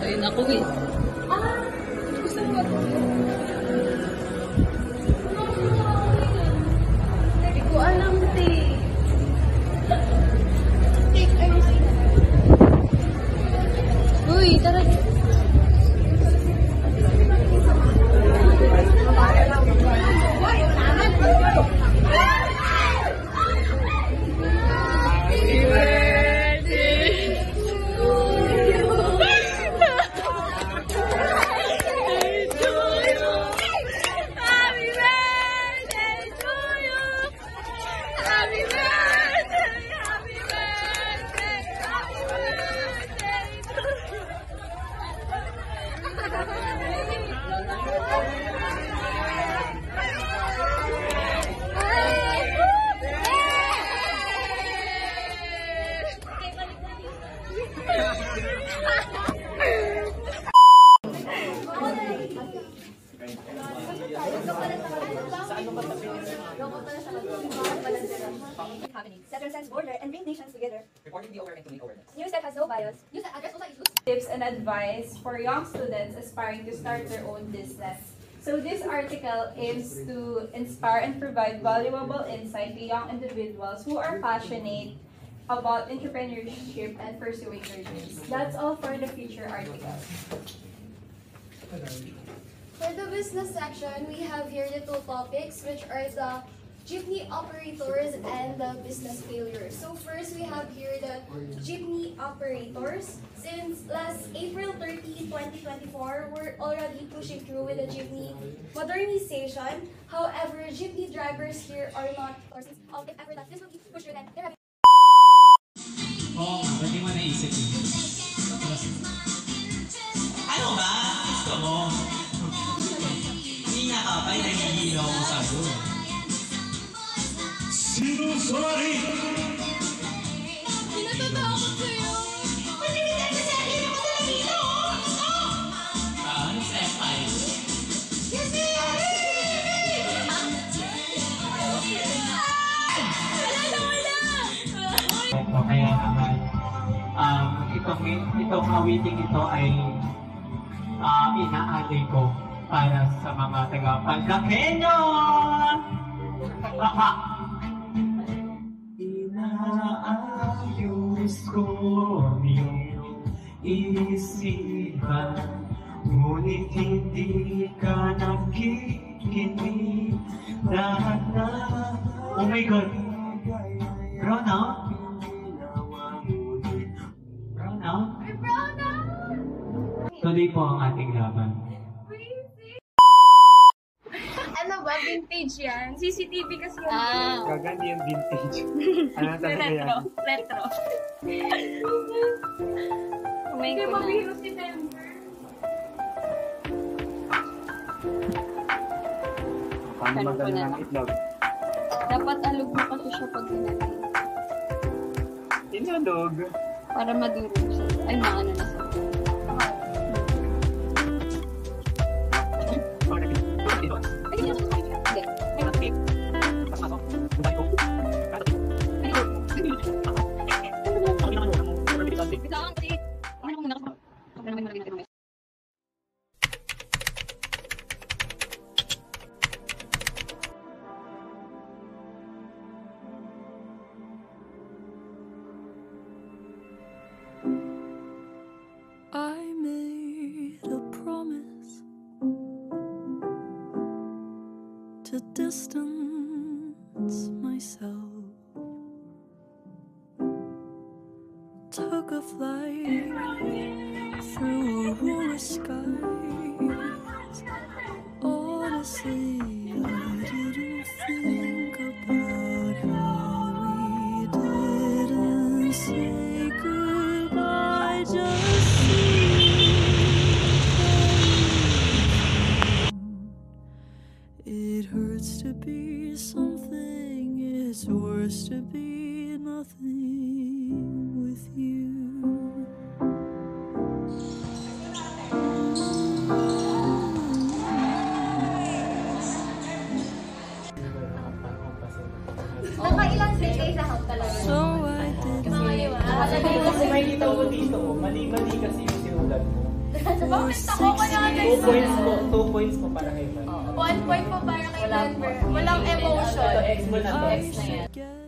Ayun ako eh. Gusto mo ba ito? Hindi ko alam, te. Take, ayun sa'yo. Uy, tara. That transcends border and bring nations together. Reporting the aware and to make awareness. News that has no bias. News that address also issues. Tips and advice for young students aspiring to start their own business. So this article aims to inspire and provide valuable insight to young individuals who are passionate about entrepreneurship and pursuing their dreams. That's all for the feature article. For the business section, we have here the two topics, which are the jeepney operators and the business failures. So first, we have here the jeepney operators. Since last April 30, 2024, we're already pushing through with the jeepney modernization. However, jeepney drivers here are not, or since if ever that this will be pushed through, then they're having. Oo, ba't di mo naisip yun? Ano ba? Gusto mo? Hindi nga kapay, nagigilo ako sa buo. Sinusari! Pinatatakot sa'yo! Pagkilitan ka sa akin ako sa dito! Ano sa F5? Kasi! Kaya naman, itong awiting ito ay inaalay ko para sa mga taga-Palcaqueño! Inaayos ko yung isipan, ngunit hindi ka nakikinig. Lahat na, oh my God! Brown out? Brown out? Tuloy po ang ating laban. Ano ba? Vintage yan? CCTV kasi yan. Gaganda yung vintage. Ano talaga yan? Retro. Kumain ko na. si Denver. Paano maganda ng itlog? Dapat alog mo kasi siya pag ginagay. Inalog. Para madurog siya. Ay, maano na siya. I made a promise to distance myself. Took a flight through warmer skies. Honestly, I didn't think about how we didn't say goodbye. Just it hurts to be something, it's worse to be nothing with you. Nakailang day sa house talaga. So I did Kung makikita mo dito, mali-mali kasi yung sinulat mo. Bakit ako? Wala ka 2 points po para kay Van. 1 point po para kay Denver. Walang emotion. Ito, X mo na to. X na yan. Get